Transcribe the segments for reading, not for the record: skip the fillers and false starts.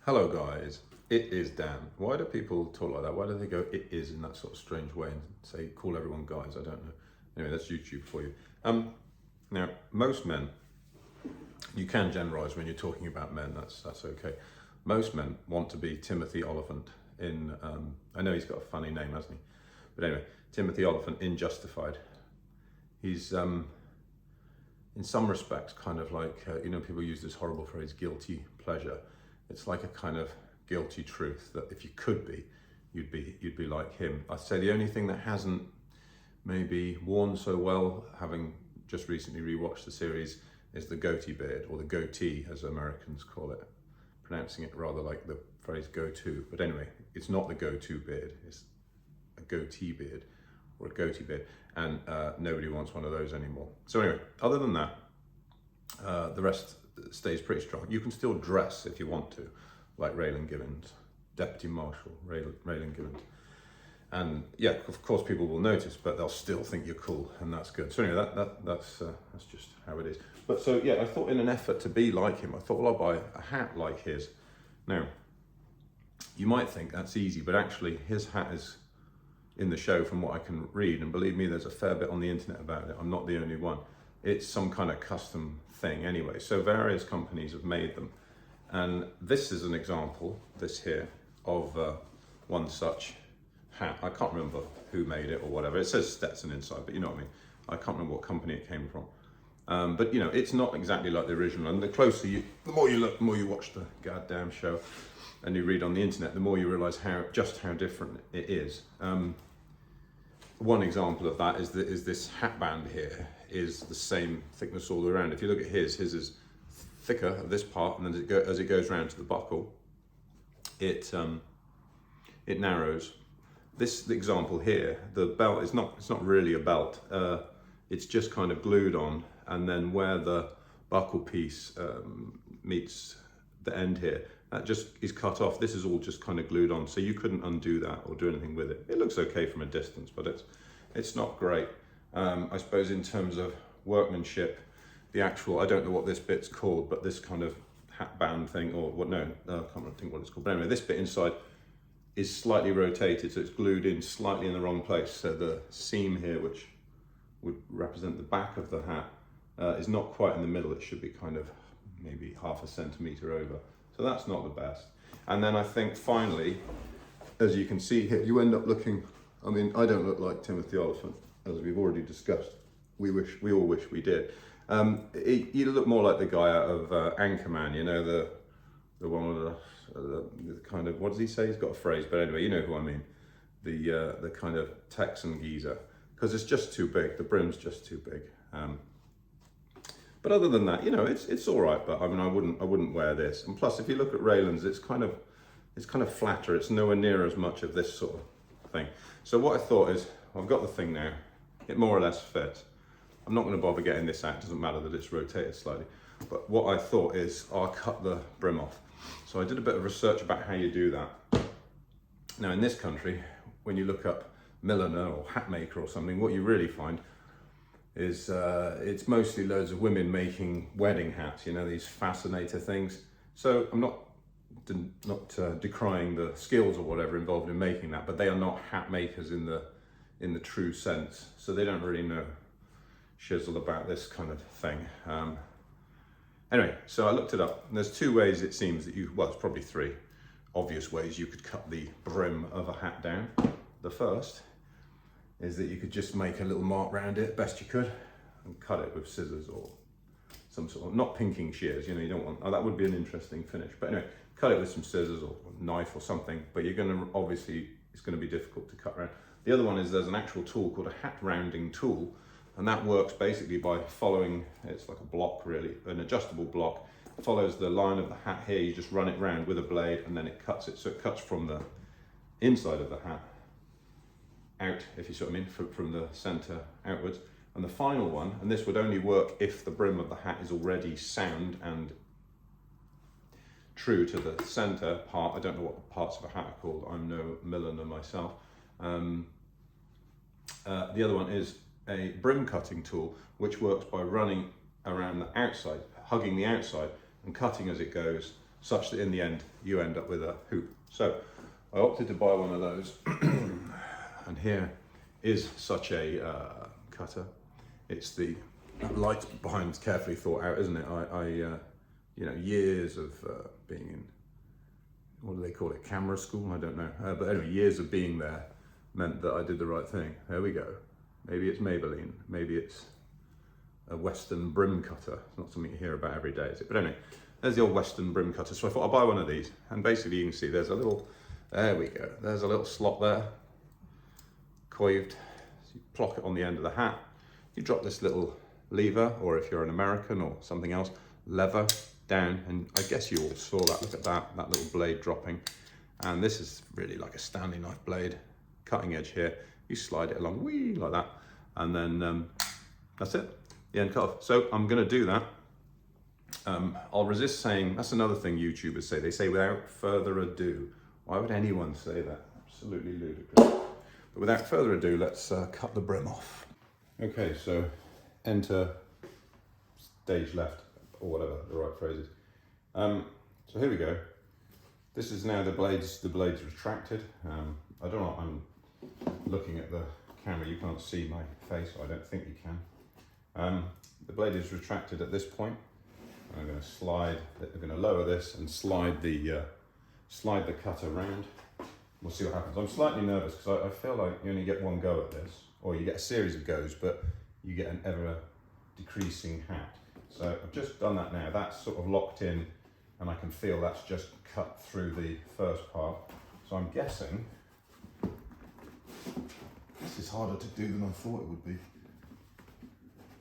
Hello guys, it is Dan. Why do people talk like that? Why do they go it is in that sort of strange way and say call everyone guys? I don't know. Anyway, that's YouTube for you. Now most men, you can generalise when you're talking about men. That's okay. Most men want to be Timothy Olyphant in. I know he's got a funny name, hasn't he? But anyway, Timothy Olyphant in Justified. He's in some respects kind of like people use this horrible phrase guilty pleasure. It's like a kind of guilty truth that if you could be, you'd be like him. I'd say the only thing that hasn't maybe worn so well, having just recently rewatched the series, is the goatee beard, or the goatee as Americans call it, pronouncing it rather like the phrase go-to. But anyway, it's not the go-to beard, it's a goatee beard or a goatee beard, and nobody wants one of those anymore. So anyway, other than that, the rest stays pretty strong. You can still dress if you want to, like Raylan Givens, Deputy Marshal Raylan Givens. And yeah, of course people will notice, but they'll still think you're cool, and that's good. So anyway, that's just how it is. But so yeah, I thought in an effort to be like him, I thought, well, I'll buy a hat like his. Now, you might think that's easy, but actually his hat is in the show from what I can read, and believe me, there's a fair bit on the internet about it. I'm not the only one. It's some kind of custom thing anyway. So various companies have made them. And this is an example, this here, of one such hat. I can't remember who made it or whatever. It says Stetson inside, but you know what I mean. I can't remember what company it came from. But you know, it's not exactly like the original. And the closer you, the more you look, the more you watch the goddamn show and you read on the internet, the more you realize just how different it is. One example of that is this hat band here is the same thickness all around. If you look at his is thicker at this part, and then as it goes round to the buckle, it narrows. This example here, the belt is it's not really a belt. It's just kind of glued on, and then where the buckle piece meets the end here, that just is cut off. This is all just kind of glued on, so you couldn't undo that or do anything with it. It looks okay from a distance, but it's not great. I suppose in terms of workmanship, the actual, I don't know what this bit's called, but this kind of hat band thing, or what, no, I can't think what it's called. But anyway, this bit inside is slightly rotated, so it's glued in slightly in the wrong place. So the seam here, which would represent the back of the hat, is not quite in the middle. It should be kind of maybe half a centimetre over. So that's not the best. And then I think finally, as you can see here, you end up looking, I mean, I don't look like Timothy Olyphant, as we've already discussed. We all wish we did. You look more like the guy out of Anchorman, you know, the one with the kind of, what does he say? He's got a phrase, but anyway, you know who I mean. The kind of Texan geezer, because it's just too big. The brim's just too big. But other than that, you know, it's all right. But I mean, I wouldn't wear this. And plus, if you look at Raylan's, it's kind of flatter. It's nowhere near as much of this sort of thing. So what I thought is, I've got the thing now. It more or less fits. I'm not going to bother getting this out. It doesn't matter that it's rotated slightly. But what I thought is, I'll cut the brim off. So I did a bit of research about how you do that. Now in this country, when you look up milliner or hat maker or something, what you really find is it's mostly loads of women making wedding hats, you know, these fascinator things. So I'm not decrying the skills or whatever involved in making that, but they are not hat makers in the true sense. So they don't really know shizzle about this kind of thing. Anyway, so I looked it up, and there's two ways it seems that well, it's probably three obvious ways you could cut the brim of a hat down. The first is that you could just make a little mark round it, best you could, and cut it with scissors or some sort of, not pinking shears, you know, you don't want, that would be an interesting finish. But anyway, cut it with some scissors or a knife or something, but you're gonna, obviously, it's gonna be difficult to cut round. The other one is there's an actual tool called a hat rounding tool, and that works basically by following, it's like a block really, an adjustable block, follows the line of the hat here, you just run it round with a blade and then it cuts it. So it cuts from the inside of the hat out, if you see what I mean, from the center outwards. And the final one, and this would only work if the brim of the hat is already sound and true to the center part. I don't know what the parts of a hat are called, I'm no milliner myself. The other one is a brim cutting tool, which works by running around the outside, hugging the outside and cutting as it goes, such that in the end you end up with a hoop. So I opted to buy one of those, and here is such a cutter. It's the light behind, carefully thought out, isn't it? You know, years of being in, what do they call it, camera school? I don't know. But anyway, years of being there meant that I did the right thing. There we go. Maybe it's Maybelline, maybe it's a Western Brim Cutter. It's not something you hear about every day, is it? But anyway, there's the old Western Brim Cutter. So I thought I'll buy one of these. And basically you can see there's a little, there we go. There's a little slot there, coived. So you plock it on the end of the hat. You drop this little lever, or if you're an American or something else, lever down. And I guess you all saw that, look at that little blade dropping. And this is really like a Stanley knife blade, cutting edge here. You slide it along, wee, like that. And then that's it, the end cut off. So I'm gonna do that. I'll resist saying, that's another thing YouTubers say. They say without further ado. Why would anyone say that? Absolutely ludicrous. But without further ado, let's cut the brim off. Okay, so enter stage left, or whatever the right phrase is. So here we go. This is now the blades retracted. I don't know, I'm looking at the camera, you can't see my face, I don't think you can. The blade is retracted at this point. I'm going to slide, I'm going to lower this and slide the cutter around. We'll see what happens. I'm slightly nervous because I feel like you only get one go at this, or you get a series of goes, but you get an ever decreasing hat. So I've just done that now. That's sort of locked in, and I can feel that's just cut through the first part. So I'm guessing this is harder to do than I thought it would be.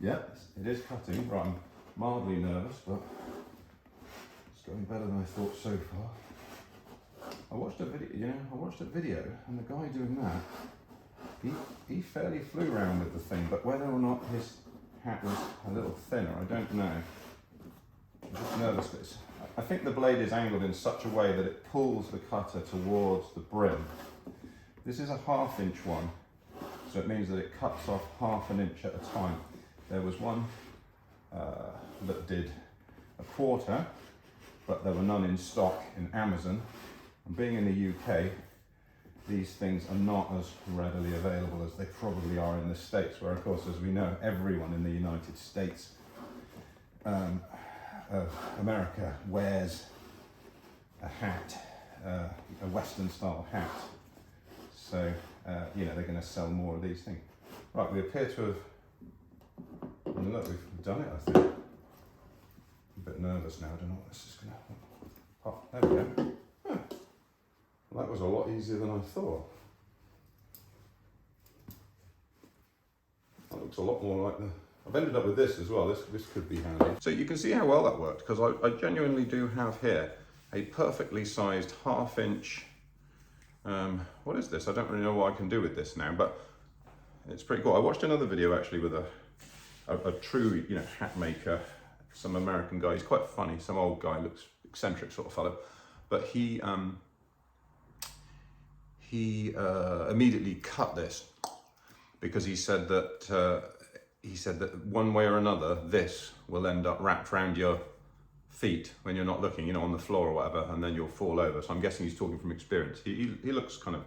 Yeah, it is cutting. Right, I'm mildly nervous, but it's going better than I thought so far. I watched a video, and the guy doing that, he fairly flew around with the thing, but whether or not his hat was a little thinner, I don't know. I'm just nervous that I think the blade is angled in such a way that it pulls the cutter towards the brim. This is a 1/2 inch one, so it means that it cuts off 1/2 inch at a time. There was one that did 1/4, but there were none in stock in Amazon. And being in the UK, these things are not as readily available as they probably are in the States, where of course, as we know, everyone in the United States of America wears a hat, a Western style hat. So, you know, they're going to sell more of these things. Right, we appear to have, look, we've done it, I think. I'm a bit nervous now, I don't know what this is going to, oh, there we go. Huh. Well, that was a lot easier than I thought. That looks a lot more like the, I've ended up with this as well, this could be handy. So you can see how well that worked, because I genuinely do have here a perfectly sized 1/2 inch, what is this? I don't really know what I can do with this now, but it's pretty cool. I watched another video actually with a true, you know, hat maker, some American guy. He's quite funny, some old guy, looks eccentric sort of fellow, but he immediately cut this because he said that one way or another this will end up wrapped around your feet when you're not looking, you know, on the floor or whatever, and then you'll fall over. So I'm guessing he's talking from experience. He looks kind of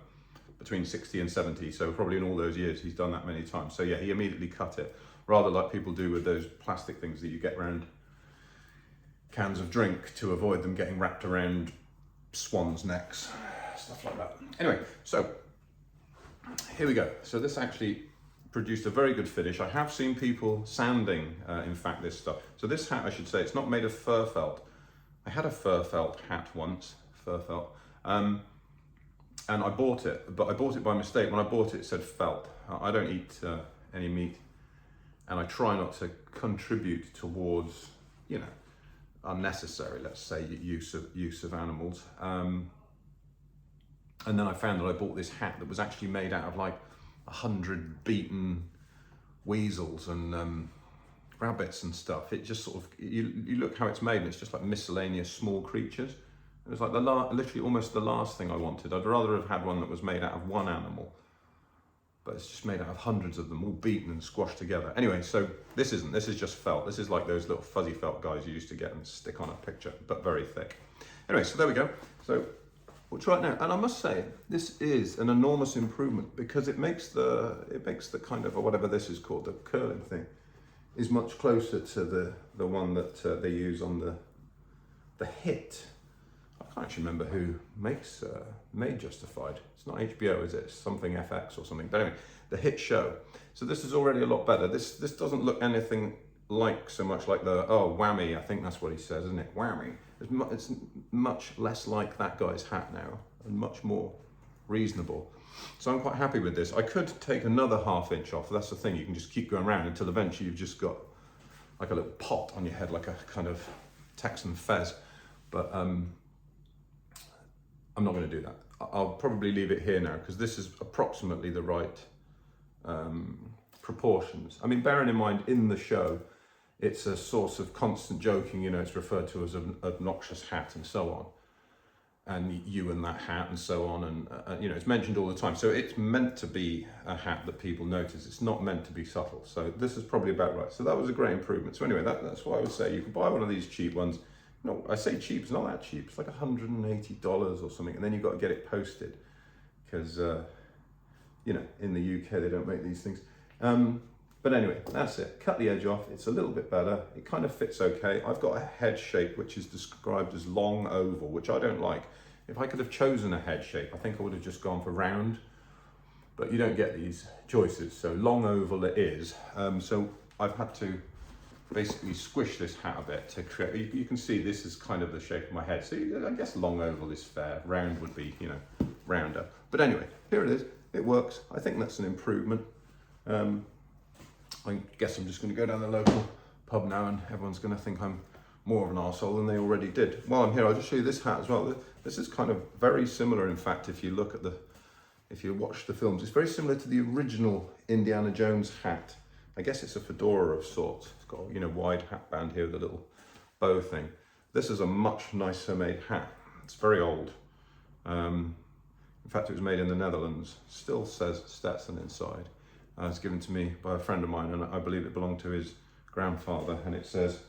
between 60 and 70, so probably in all those years he's done that many times. So yeah, he immediately cut it, rather like people do with those plastic things that you get around cans of drink to avoid them getting wrapped around swans' necks, stuff like that. Anyway, so here we go. So this actually produced a very good finish. I have seen people sanding, in fact, this stuff. So this hat, I should say, it's not made of fur felt. I had a fur felt hat once, fur felt, and I bought it, but I bought it by mistake. When I bought it, it said felt. I don't eat any meat, and I try not to contribute towards, you know, unnecessary, let's say, use of animals. And then I found that I bought this hat that was actually made out of like 100 beaten weasels and rabbits and stuff. It just sort of, you look how it's made, and it's just like miscellaneous small creatures. It was like literally almost the last thing I wanted. I'd rather have had one that was made out of one animal, but it's just made out of hundreds of them, all beaten and squashed together. Anyway, so this is just felt. This is like those little fuzzy felt guys you used to get and stick on a picture, but very thick. Anyway, so there we go. So we'll try it now. And I must say, this is an enormous improvement because it makes the kind of, or whatever this is called, the curling thing, is much closer to the one that they use on the hit. I can't actually remember who made Justified. It's not HBO, is it? It's something FX or something. But anyway, the hit show. So this is already a lot better. This doesn't look anything like so much like the, oh, whammy, I think that's what he says, isn't it? Whammy. It's much less like that guy's hat now and much more reasonable. So I'm quite happy with this. I could take another 1/2 inch off. That's the thing. You can just keep going around until eventually you've just got like a little pot on your head, like a kind of Texan fez. But I'm not going to do that. I'll probably leave it here now because this is approximately the right proportions. I mean, bearing in mind in the show, it's a source of constant joking, you know, it's referred to as an obnoxious hat and so on. And you and that hat and so on. And, you know, it's mentioned all the time. So it's meant to be a hat that people notice. It's not meant to be subtle. So this is probably about right. So that was a great improvement. So anyway, that's what I would say. You can buy one of these cheap ones. No, I say cheap, it's not that cheap. It's like $180 or something. And then you've got to get it posted because, you know, in the UK, they don't make these things. But anyway, that's it. Cut the edge off. It's a little bit better. It kind of fits okay. I've got a head shape which is described as long oval, which I don't like. If I could have chosen a head shape, I think I would have just gone for round. But you don't get these choices. So long oval it is. So I've had to basically squish this hat a bit to create. You can see this is kind of the shape of my head. So I guess long oval is fair. Round would be, you know, rounder. But anyway, here it is. It works. I think that's an improvement. I guess I'm just going to go down the local pub now and everyone's going to think I'm more of an arsehole than they already did. While I'm here, I'll just show you this hat as well. This is kind of very similar, in fact, if you look at if you watch the films. It's very similar to the original Indiana Jones hat. I guess it's a fedora of sorts. It's got, you know, wide hat band here with a little bow thing. This is a much nicer made hat. It's very old. In fact, it was made in the Netherlands. Still says Stetson inside. It's given to me by a friend of mine, and I believe it belonged to his grandfather. And it says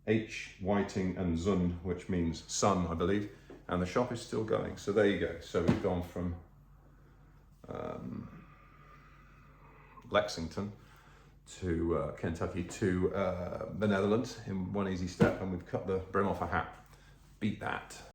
H. Whiting and Zund, which means son, I believe. And the shop is still going. So there you go. So we've gone from Lexington to Kentucky to the Netherlands in one easy step, and we've cut the brim off a hat. Beat that.